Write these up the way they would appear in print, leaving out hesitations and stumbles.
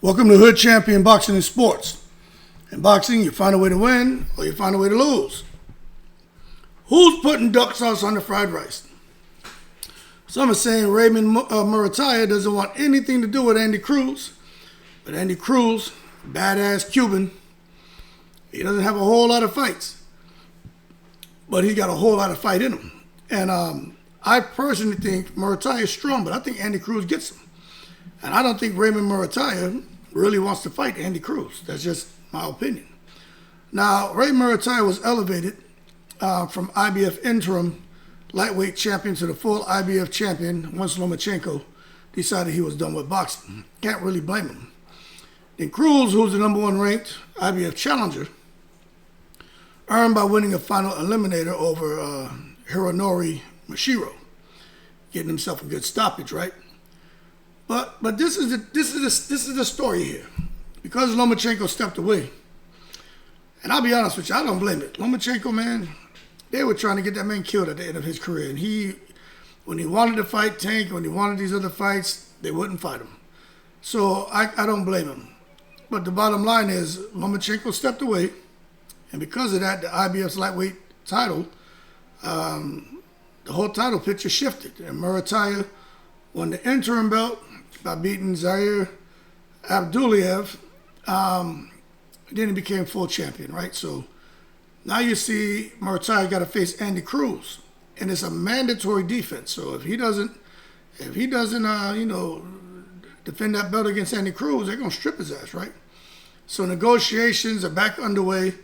Welcome to Hood Champion Boxing and Sports. In boxing, you find a way to win or you find a way to lose. Who's putting duck sauce on the fried rice? Some are saying Raymond Muratalla doesn't want anything to do with Andy Cruz. But Andy Cruz, badass Cuban, he doesn't have a whole lot of fights. But he's got a whole lot of fight in him. And I personally think Muratalla is strong, but I think Andy Cruz gets him. And I don't think Raymond Muratalla really wants to fight Andy Cruz. That's just my opinion. Now, Raymond Muratalla was elevated from IBF interim lightweight champion to the full IBF champion once Lomachenko decided he was done with boxing. Can't really blame him. Then Cruz, who's the number one ranked IBF challenger, earned by winning a final eliminator over Hironori Mashiro, getting himself a good stoppage, right? But this is the story here. Because Lomachenko stepped away, and I'll be honest with you, I don't blame it. Lomachenko, man, they were trying to get that man killed at the end of his career. And when he wanted to fight Tank, when he wanted these other fights, they wouldn't fight him. So I don't blame him. But the bottom line is Lomachenko stepped away, and because of that, the IBF's lightweight title, the whole title picture shifted. And Muratalla won the interim belt by beating Zaire Abdulayev. Then he became full champion, right? So now you see Muratalla got to face Andy Cruz, and it's a mandatory defense. So if he doesn't, defend that belt against Andy Cruz, they're gonna strip his ass, right? So negotiations are back underway,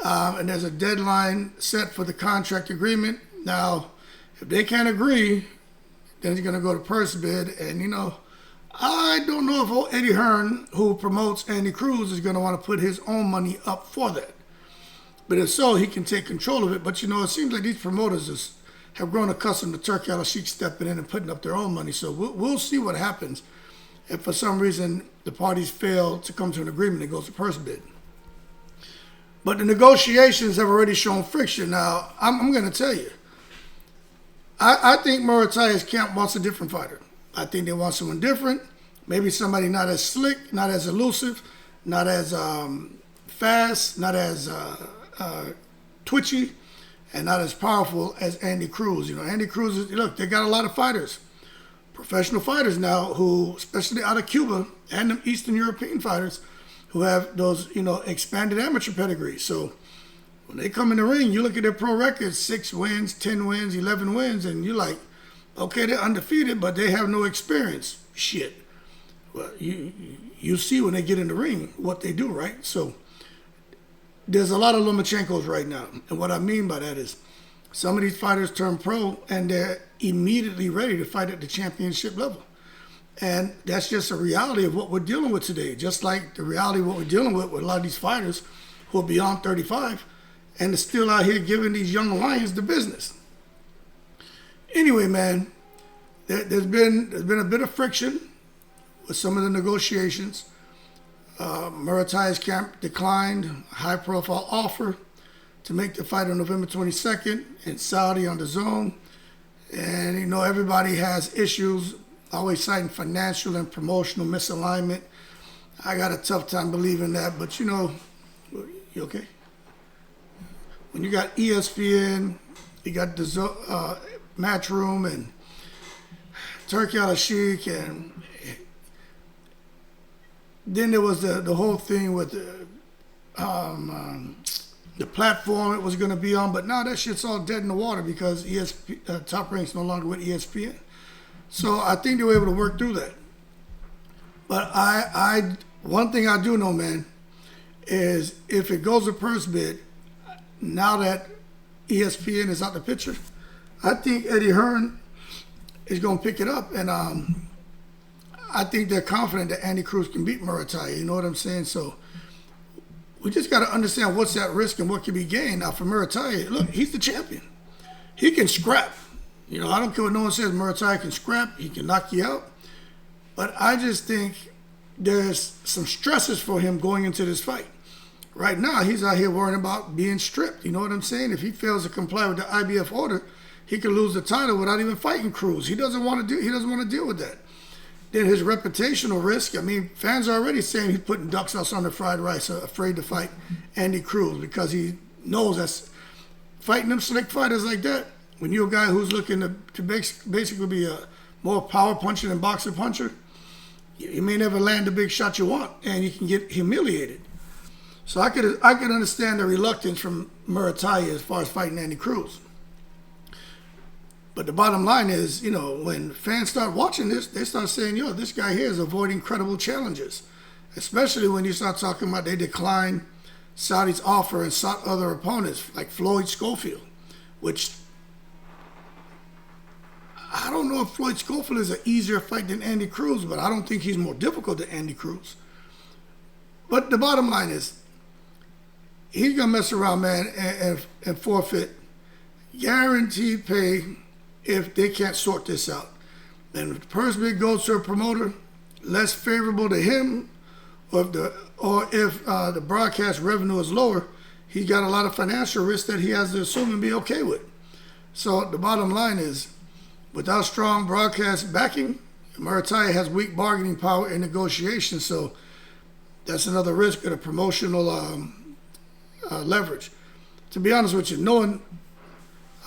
and there's a deadline set for the contract agreement. Now, if they can't agree, then he's gonna go to purse bid, and I don't know if Eddie Hearn, who promotes Andy Cruz, is going to want to put his own money up for that. But if so, he can take control of it. But, it seems like these promoters have grown accustomed to Turki Al-Sheikh stepping in and putting up their own money. So we'll see what happens if for some reason the parties fail to come to an agreement and goes to purse bid. But the negotiations have already shown friction. Now, I'm going to tell you, I think Muratalla's camp wants a different fighter. I think they want someone different, maybe somebody not as slick, not as elusive, not as fast, not as twitchy, and not as powerful as Andy Cruz. Andy Cruz, look, they got a lot of fighters, professional fighters now who, especially out of Cuba and the Eastern European fighters, who have those, expanded amateur pedigrees. So when they come in the ring, you look at their pro records, 6 wins, 10 wins, 11 wins, and you're like, okay, they're undefeated, but they have no experience. Shit. Well, you see when they get in the ring what they do, right? So there's a lot of Lomachenkos right now. And what I mean by that is some of these fighters turn pro and they're immediately ready to fight at the championship level. And that's just a reality of what we're dealing with today. Just like the reality of what we're dealing with a lot of these fighters who are beyond 35 and are still out here giving these young lions the business. Anyway, man, there's been a bit of friction with some of the negotiations. Muratalla's camp declined a high-profile offer to make the fight on November 22nd in Saudi on the Zone. And, everybody has issues, always citing financial and promotional misalignment. I got a tough time believing that, but, you okay? When you got ESPN, you got the Matchroom and Turki Al-Sheikh, and then there was the whole thing with the platform it was going to be on, but now that shit's all dead in the water because Top Rank's no longer with ESPN. So I think they were able to work through that. But one thing I do know, man, is if it goes to purse bid, now that ESPN is out the picture, I think Eddie Hearn is going to pick it up, and I think they're confident that Andy Cruz can beat Muratalla. You know what I'm saying? So we just got to understand what's at risk and what can be gained. Now for Muratalla, look, he's the champion. He can scrap. I don't care what no one says. Muratalla can scrap. He can knock you out. But I just think there's some stresses for him going into this fight. Right now, he's out here worrying about being stripped. You know what I'm saying? If he fails to comply with the IBF order, he could lose the title without even fighting Cruz. He doesn't want to deal with that. then his reputational risk. I mean, fans are already saying he's putting duck sauce on the fried rice, afraid to fight Andy Cruz because he knows that's fighting them slick fighters like that. When you're a guy who's looking to basically be a more power puncher than boxer puncher, you may never land the big shot you want, and you can get humiliated. So I could understand the reluctance from Muratalla as far as fighting Andy Cruz. But the bottom line is, when fans start watching this, they start saying, yo, this guy here is avoiding credible challenges. Especially when you start talking about they declined Saudi's offer and sought other opponents, like Floyd Schofield, which I don't know if Floyd Schofield is an easier fight than Andy Cruz, but I don't think he's more difficult than Andy Cruz. But the bottom line is, he's going to mess around, man, and forfeit guaranteed pay if they can't sort this out. And if the purse bid goes to a promoter less favorable to him, or if the broadcast revenue is lower, he's got a lot of financial risk that he has to assume and be okay with. So the bottom line is, without strong broadcast backing, Muratalla has weak bargaining power in negotiations, so that's another risk of the promotional leverage. To be honest with you,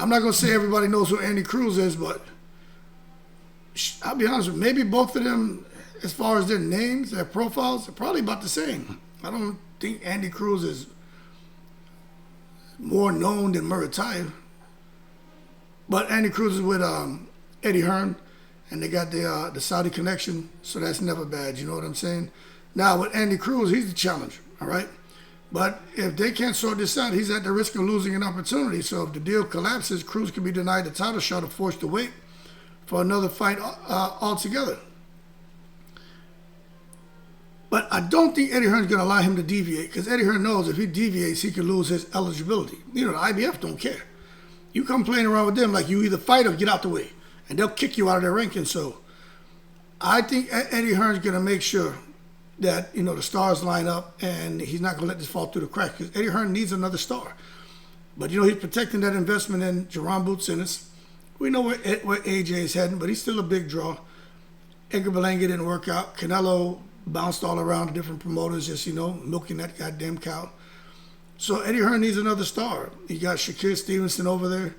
I'm not going to say everybody knows who Andy Cruz is, but I'll be honest with you, maybe both of them, as far as their names, their profiles, are probably about the same. I don't think Andy Cruz is more known than Muratalla. But Andy Cruz is with Eddie Hearn, and they got the Saudi connection, so that's never bad, you know what I'm saying? Now, with Andy Cruz, he's the challenger, all right? But if they can't sort this out, he's at the risk of losing an opportunity. So if the deal collapses, Cruz could be denied the title shot or forced to wait for another fight altogether. But I don't think Eddie Hearn's going to allow him to deviate, because Eddie Hearn knows if he deviates, he could lose his eligibility. The IBF don't care. You come playing around with them like you either fight or get out the way, and they'll kick you out of their ranking. So I think Eddie Hearn's going to make sure that, the stars line up, and he's not going to let this fall through the cracks, because Eddie Hearn needs another star. But, he's protecting that investment in Jaron Boots. We know where AJ is heading, but he's still a big draw. Edgar Berlanga didn't work out. Canelo bounced all around the different promoters, just, milking that goddamn cow. So Eddie Hearn needs another star. He got Shakur Stevenson over there.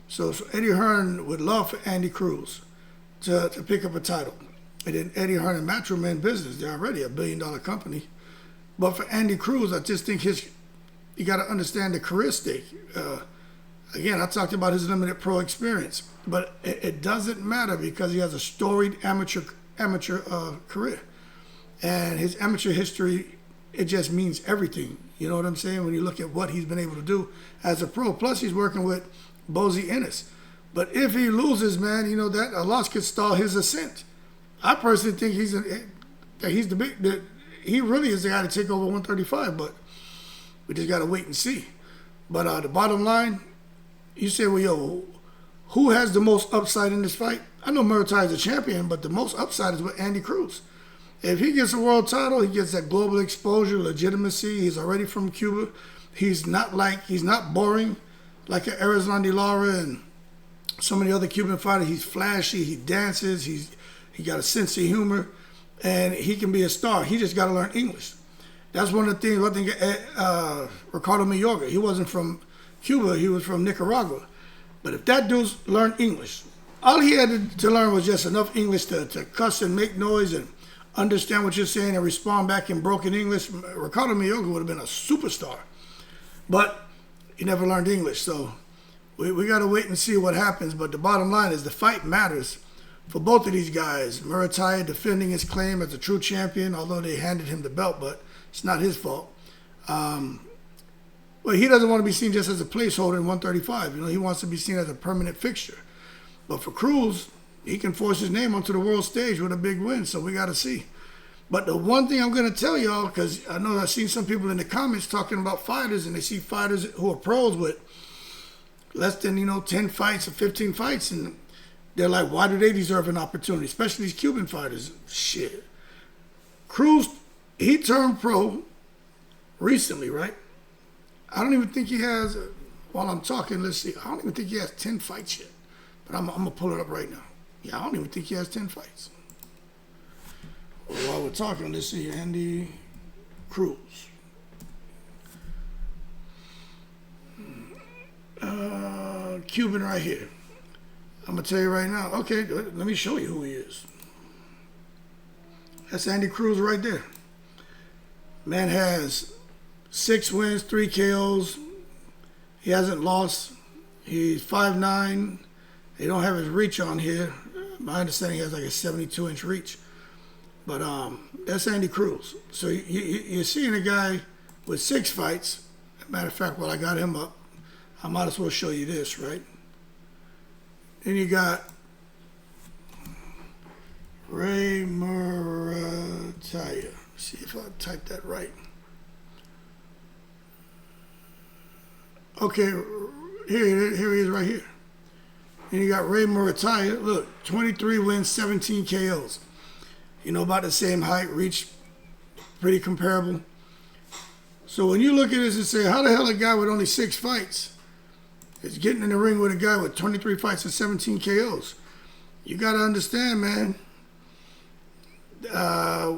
So Eddie Hearn would love for Andy Cruz to pick up a title. And then Eddie Hearn and Matchroom in business. They're already a $1 billion company. But for Andy Cruz, I just think you got to understand the career stake. Again, I talked about his limited pro experience. But it doesn't matter, because he has a storied amateur career. And his amateur history, it just means everything. You know what I'm saying? When you look at what he's been able to do as a pro. Plus, he's working with Bozy Ennis. But if he loses, man, that a loss could stall his ascent. I personally think he really is the guy to take over 135, but we just got to wait and see. But the bottom line, you say, well, yo, who has the most upside in this fight? I know Muratalla is a champion, but the most upside is with Andy Cruz. If he gets a world title, he gets that global exposure, legitimacy. He's already from Cuba. He's not boring like an Erislandy Lara and so many other Cuban fighters. He's flashy. He dances. He got a sense of humor, and he can be a star. He just got to learn English. That's one of the things. I think Ricardo Mayorga, he wasn't from Cuba. He was from Nicaragua. But if that dude's learned English, all he had to learn was just enough English to cuss and make noise and understand what you're saying and respond back in broken English. Ricardo Mayorga would have been a superstar. But he never learned English. So we got to wait and see what happens. But the bottom line is the fight matters for both of these guys. Muratalla defending his claim as a true champion, although they handed him the belt, but it's not his fault. Well, he doesn't want to be seen just as a placeholder in 135. He wants to be seen as a permanent fixture. But for Cruz, he can force his name onto the world stage with a big win, so we got to see. But the one thing I'm going to tell y'all, because I know I've seen some people in the comments talking about fighters, and they see fighters who are pros with less than, 10 fights or 15 fights, and they're like, why do they deserve an opportunity, especially these Cuban fighters? Shit. Cruz, he turned pro recently, right? I don't even think he has, while I'm talking, let's see, I don't even think he has 10 fights yet. But I'm going to pull it up right now. Yeah, I don't even think he has 10 fights. While we're talking, let's see, Andy Cruz. Cuban right here. I'm going to tell you right now. Okay, let me show you who he is. That's Andy Cruz right there. Man has 6 wins, 3 KOs. He hasn't lost. He's 5'9". They don't have his reach on here. My understanding, he has like a 72-inch reach. But that's Andy Cruz. So you're seeing a guy with 6 fights. Matter of fact, while I got him up, I might as well show you this, right? Then you got Raymond Muratalla. See if I type that right. Okay, here he is right here. And you got Raymond Muratalla. Look, 23 wins, 17 KOs. You know, about the same height, reach, pretty comparable. So when you look at this and say, how the hell a guy with only 6 fights is getting in the ring with a guy with 23 fights and 17 KOs? You got to understand, man,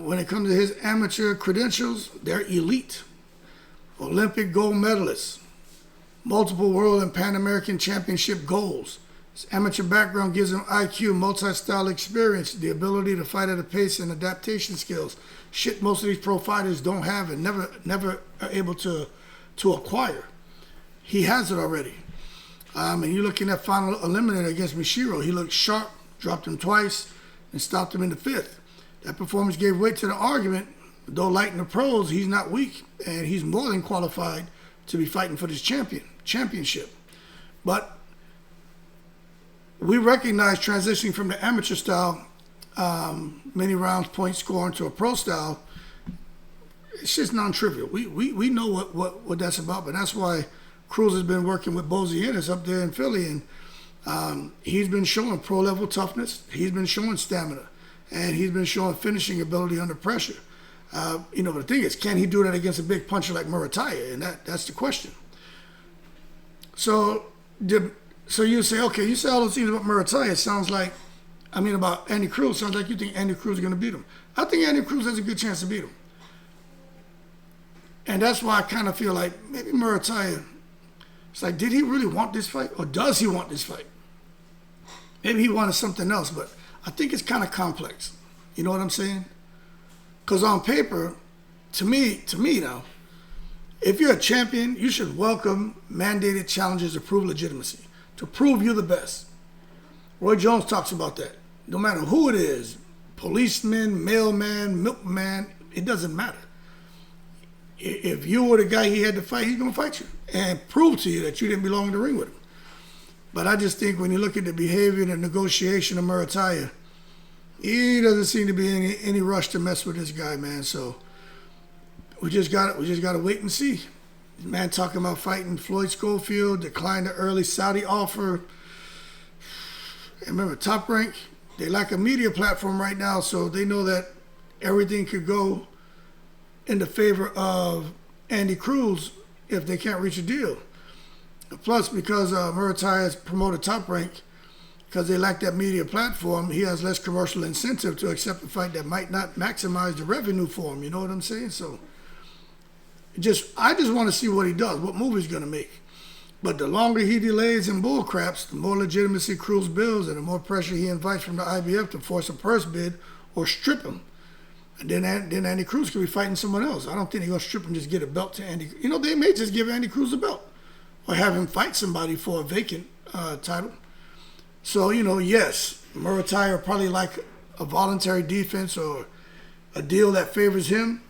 when it comes to his amateur credentials, they're elite. Olympic gold medalists, multiple world and Pan American championship goals. His amateur background gives him IQ, multi-style experience, the ability to fight at a pace and adaptation skills. Shit most of these pro fighters don't have and never are able to acquire. He has it already. And you're looking at final eliminator against Mishiro. He looked sharp, dropped him twice, and stopped him in the 5th. That performance gave weight to the argument. Though light in the pros, he's not weak, and he's more than qualified to be fighting for this championship. But we recognize transitioning from the amateur style, many rounds, point scoring, to a pro style. It's just non-trivial. We know what that's about, but that's why Cruz has been working with Bozienis up there in Philly, and he's been showing pro-level toughness. He's been showing stamina, and he's been showing finishing ability under pressure. You know, the thing is, can he do that against a big puncher like Muratalla? And that's the question. So you say, okay, you say all those things about Muratalla. It sounds like, about Andy Cruz, sounds like you think Andy Cruz is going to beat him. I think Andy Cruz has a good chance to beat him. And that's why I kind of feel like maybe Muratalla, it's like, did he really want this fight? Or does he want this fight? Maybe he wanted something else, but I think it's kind of complex. You know what I'm saying? Because on paper, to me now, if you're a champion, you should welcome mandated challenges to prove legitimacy, to prove you're the best. Roy Jones talks about that. No matter who it is, policeman, mailman, milkman, it doesn't matter. If you were the guy he had to fight, he's going to fight you and prove to you that you didn't belong in the ring with him. But I just think when you look at the behavior and the negotiation of Muratalla, he doesn't seem to be any rush to mess with this guy, man. So we just got to wait and see. This man talking about fighting Floyd Schofield, declined the early Saudi offer. And remember, Top Rank, they lack a media platform right now, so they know that everything could go in the favor of Andy Cruz if they can't reach a deal. Plus, because Muratalla has promoted Top Rank, because they lack that media platform, he has less commercial incentive to accept a fight that might not maximize the revenue for him. You know what I'm saying? So, I just want to see what he does, what move he's going to make. But the longer he delays and bull craps, the more legitimacy Cruz builds and the more pressure he invites from the IBF to force a purse bid or strip him. And then Andy Cruz could be fighting someone else. I don't think they're going to strip him and just get a belt to Andy. You know, they may just give Andy Cruz a belt or have him fight somebody for a vacant title. So, yes, Muratalla probably like a voluntary defense or a deal that favors him.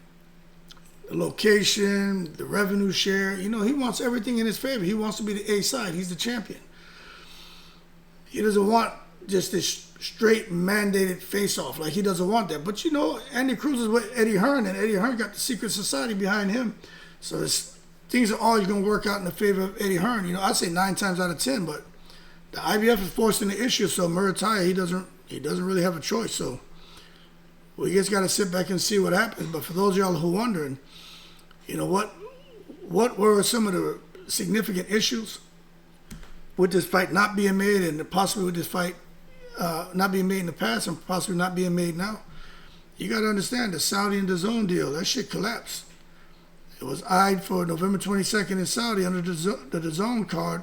The location, the revenue share. He wants everything in his favor. He wants to be the A side. He's the champion. He doesn't want just this straight mandated face-off. Like, he doesn't want that. But, Andy Cruz is with Eddie Hearn, and Eddie Hearn got the secret society behind him. So things are always going to work out in the favor of Eddie Hearn. I'd say 9 times out of 10, but the IBF is forcing the issue, so Muratalla, he doesn't really have a choice. So we just got to sit back and see what happens. But for those of y'all who are wondering, what were some of the significant issues with this fight not being made, and possibly with this fight not being made in the past and possibly not being made now? You got to understand the Saudi and the zone deal. That shit collapsed. It was eyed for November 22nd in Saudi under the zone card.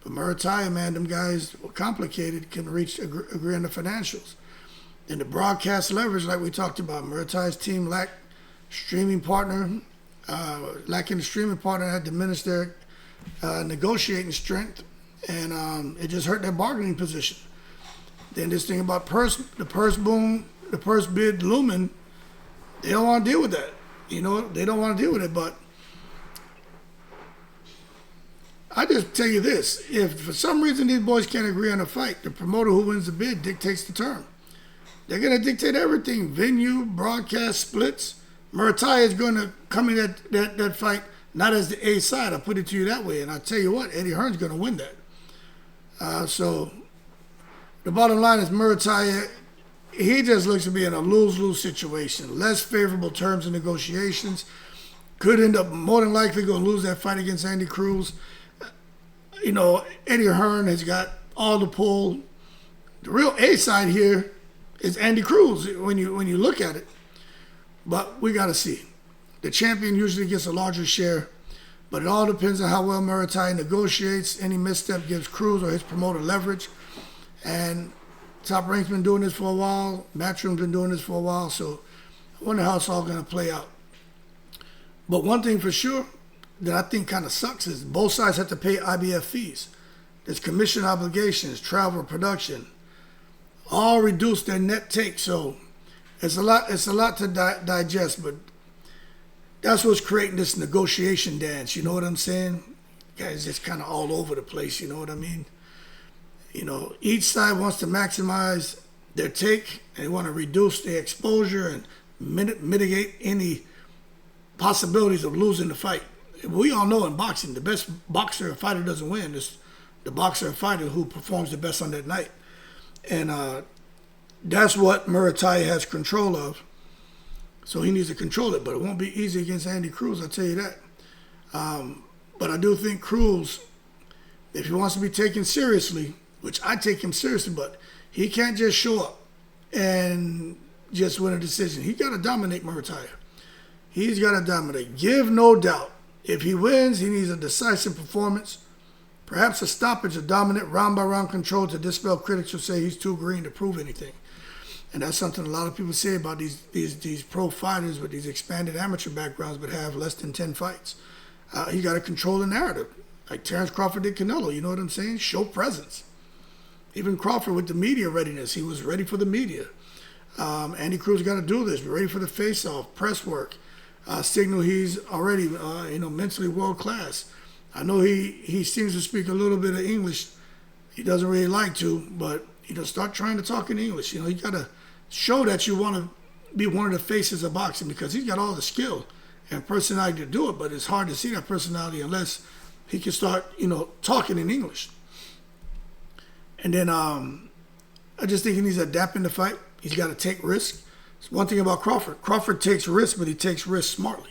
But Muratalla, man, them guys were complicated, couldn't agree on the financials. And the broadcast leverage, like we talked about, Muratalla's team lacked streaming partner, lacking the streaming partner had diminished their negotiating strength, and it just hurt their bargaining position. Then this thing about the purse boom, the purse bid looming, they don't want to deal with that. You know, they don't want to deal with it. But I just tell you this: if for some reason these boys can't agree on a fight, the promoter who wins the bid dictates the term. They're going to dictate everything: venue, broadcast, splits. Muratalla is going to come in that fight not as the A side. I'll put it to you that way. And I'll tell you what, Eddie Hearn's going to win that. So the bottom line is Muratalla, he just looks to be in a lose-lose situation. Less favorable terms and negotiations. Could end up more than likely going to lose that fight against Andy Cruz. You know, Eddie Hearn has got all the pull. The real A side here is Andy Cruz when you look at it. But we got to see. The champion usually gets a larger share, but it all depends on how well Muratalla negotiates. Any misstep gives Cruz or his promoter leverage. And Top Rank's been doing this for a while. Matchroom's been doing this for a while. So I wonder how it's all going to play out. But one thing for sure that I think kind of sucks is both sides have to pay IBF fees. There's commission obligations, travel, production, all reduce their net take. So it's a lot to digest, but that's what's creating this negotiation dance. You know what I'm saying? Guys, just kind of all over the place. You know what I mean? You know, each side wants to maximize their take. They want to reduce their exposure and mitigate any possibilities of losing the fight. We all know in boxing, the best boxer or fighter doesn't win. It's the boxer or fighter who performs the best on that night. And that's what Muratalla has control of. So he needs to control it. But it won't be easy against Andy Cruz, I'll tell you that. But I do think Cruz, if he wants to be taken seriously, which I take him seriously, but he can't just show up and just win a decision. He got to dominate Muratalla. He's got to dominate. Give no doubt. If he wins, he needs a decisive performance. Perhaps a stoppage, a dominant round-by-round control to dispel critics who say he's too green to prove anything. And that's something a lot of people say about these pro fighters with these expanded amateur backgrounds but have less than 10 fights. He got to control the narrative. Like Terrence Crawford did Canelo, you know what I'm saying? Show presence. Even Crawford with the media readiness, he was ready for the media. Andy Cruz got to do this. Be ready for the face-off, press work. Signal he's already, mentally world-class. I know he seems to speak a little bit of English. He doesn't really like to, but, start trying to talk in English. You got to show that you want to be one of the faces of boxing because he's got all the skill and personality to do it, but it's hard to see that personality unless he can start, talking in English. And then I just think he needs to adapt in the fight. He's got to take risks. It's one thing about Crawford. Crawford takes risks, but he takes risks smartly.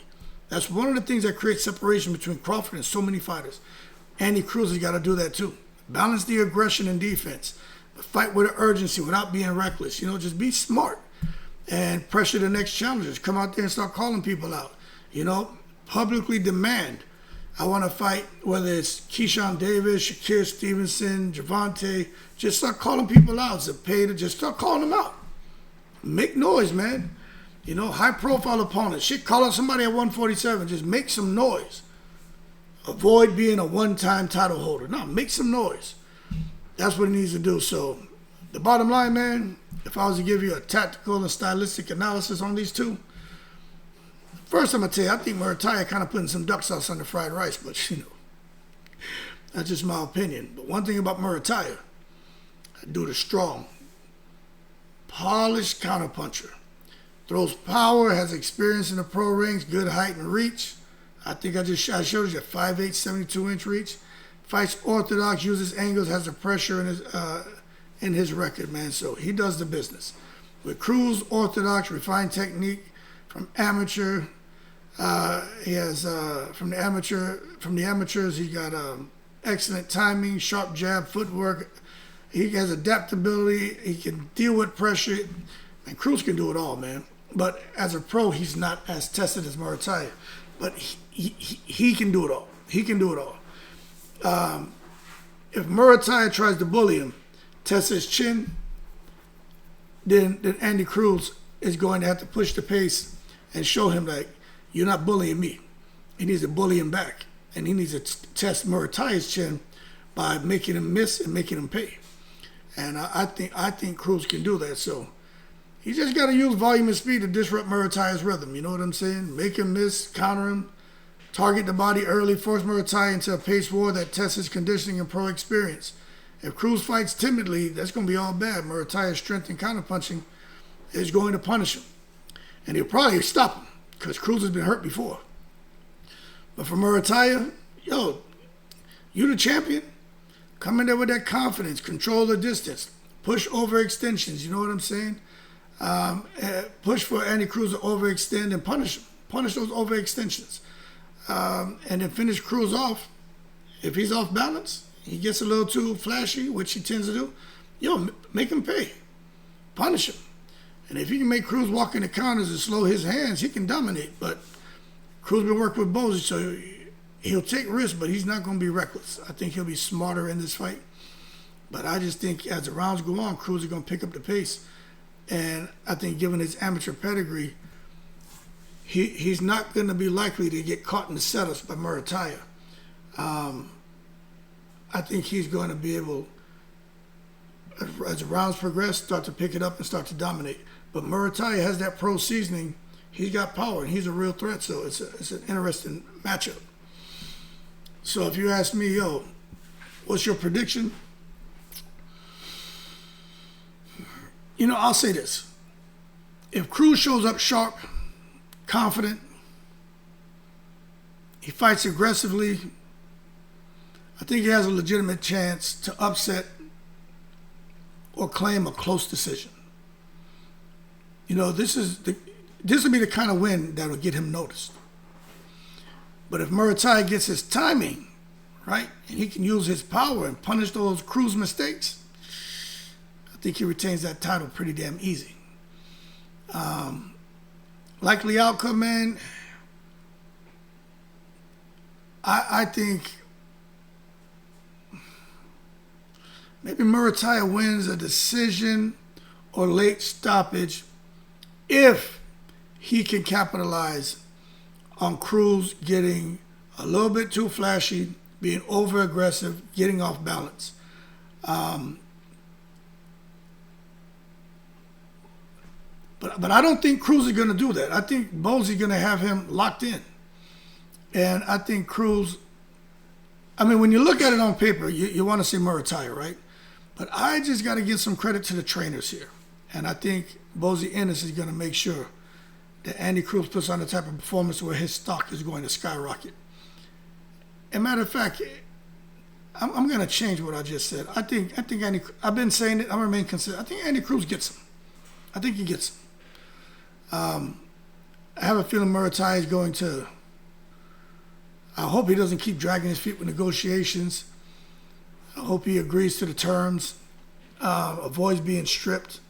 That's one of the things that creates separation between Crawford and so many fighters. Andy Cruz has got to do that too. Balance the aggression and defense. But fight with an urgency without being reckless. Just be smart and pressure the next challengers. Come out there and start calling people out. Publicly demand. I want to fight, whether it's Keyshawn Davis, Shakir Stevenson, Javante. Just start calling people out. Zepeda, just start calling them out. Make noise, man. High-profile opponents. Shit, call out somebody at 147. Just make some noise. Avoid being a one-time title holder. No, make some noise. That's what he needs to do. So, the bottom line, man, if I was to give you a tactical and stylistic analysis on these two, first I'm going to tell you, I think Muratalla kind of putting some duck sauce on the fried rice, but, that's just my opinion. But one thing about Muratalla, dude is strong. Polished counterpuncher. Throws power, has experience in the pro rings, good height and reach. I think I showed you a 5'8", 72-inch reach. Fights orthodox, uses angles, has the pressure in his record, man. So he does the business. With Cruz, orthodox, refined technique from amateur. He has from the amateurs. He got excellent timing, sharp jab, footwork. He has adaptability. He can deal with pressure. And Cruz can do it all, man. But as a pro, he's not as tested as Muratalla. But he can do it all. He can do it all. If Muratalla tries to bully him, test his chin, then Andy Cruz is going to have to push the pace and show him that you're not bullying me. He needs to bully him back. And he needs to test Muratalla's chin by making him miss and making him pay. And I think Cruz can do that. So he just got to use volume and speed to disrupt Muratalla's rhythm. You know what I'm saying? Make him miss, counter him, target the body early, force Muratalla into a pace war that tests his conditioning and pro experience. If Cruz fights timidly, that's going to be all bad. Muratalla's strength and counterpunching is going to punish him. And he'll probably stop him because Cruz has been hurt before. But for Muratalla, yo, you the champion. Come in there with that confidence. Control the distance. Push overextensions. You know what I'm saying? Push for Andy Cruz to overextend and punish him. Punish those overextensions. And then finish Cruz off. If he's off balance, he gets a little too flashy, which he tends to do, yo, make him pay. Punish him. And if he can make Cruz walk in the counters and slow his hands, he can dominate. But Cruz been working with Bozy, so he'll take risks, but he's not going to be reckless. I think he'll be smarter in this fight. But I just think as the rounds go on, Cruz is going to pick up the pace. And I think given his amateur pedigree, he's not going to be likely to get caught in the setups by Muratalla. I think he's going to be able, as the rounds progress, start to pick it up and start to dominate. But Muratalla has that pro seasoning. He's got power, and he's a real threat, so it's an interesting matchup. So if you ask me, yo, what's your prediction? You know, I'll say this. If Cruz shows up sharp, confident, he fights aggressively, I think he has a legitimate chance to upset or claim a close decision. You know, this will be the kind of win that will get him noticed. But if Muratalla gets his timing right, and he can use his power and punish those Cruz mistakes, I think he retains that title pretty damn easy. Likely outcome, man, I think maybe Muratalla wins a decision or late stoppage if he can capitalize on Cruz getting a little bit too flashy, being over aggressive, getting off balance. But I don't think Cruz is going to do that. I think Bozy's going to have him locked in. And I think Cruz, I mean, when you look at it on paper, you want to see Muratalla, right? But I just got to give some credit to the trainers here. And I think Bozy Ennis is going to make sure that Andy Cruz puts on the type of performance where his stock is going to skyrocket. As a matter of fact, I'm going to change what I just said. I think Andy, I've been saying it, I'm going to remain consistent. I think Andy Cruz gets him. I think he gets him. I have a feeling Muratalla is going to, I hope he doesn't keep dragging his feet with negotiations. I hope he agrees to the terms, avoids being stripped.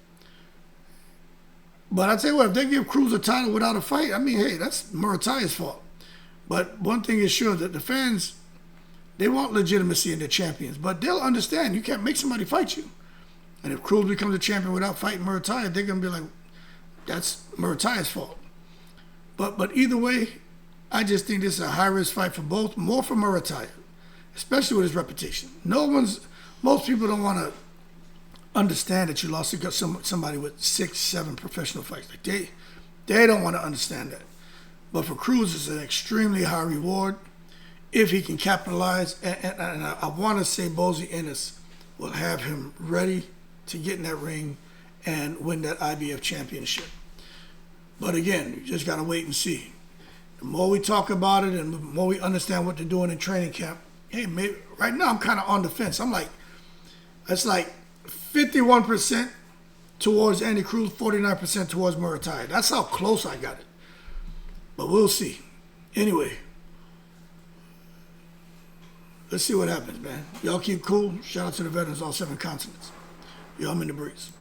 But I tell you what, if they give Cruz a title without a fight, I mean, hey, that's Muratalla's fault. But one thing is sure, that the fans, they want legitimacy in their champions. But they'll understand you can't make somebody fight you. And if Cruz becomes a champion without fighting Muratalla, they're going to be like, that's Muratalla's fault. But either way, I just think this is a high-risk fight for both, more for Muratalla, especially with his reputation. Most people don't want to understand that you lost to somebody with 6, 7 professional fights. Like they don't want to understand that. But for Cruz, it's an extremely high reward if he can capitalize. And I want to say Bozy Ennis will have him ready to get in that ring and win that IBF championship. But again, you just got to wait and see. The more we talk about it and the more we understand what they're doing in training camp, hey, maybe, right now I'm kind of on the fence. I'm like, it's like 51% towards Andy Cruz, 49% towards Muratalla. That's how close I got it. But we'll see. Anyway, let's see what happens, man. Y'all keep cool. Shout out to the veterans, all 7 continents. Y'all, I'm in the breeze.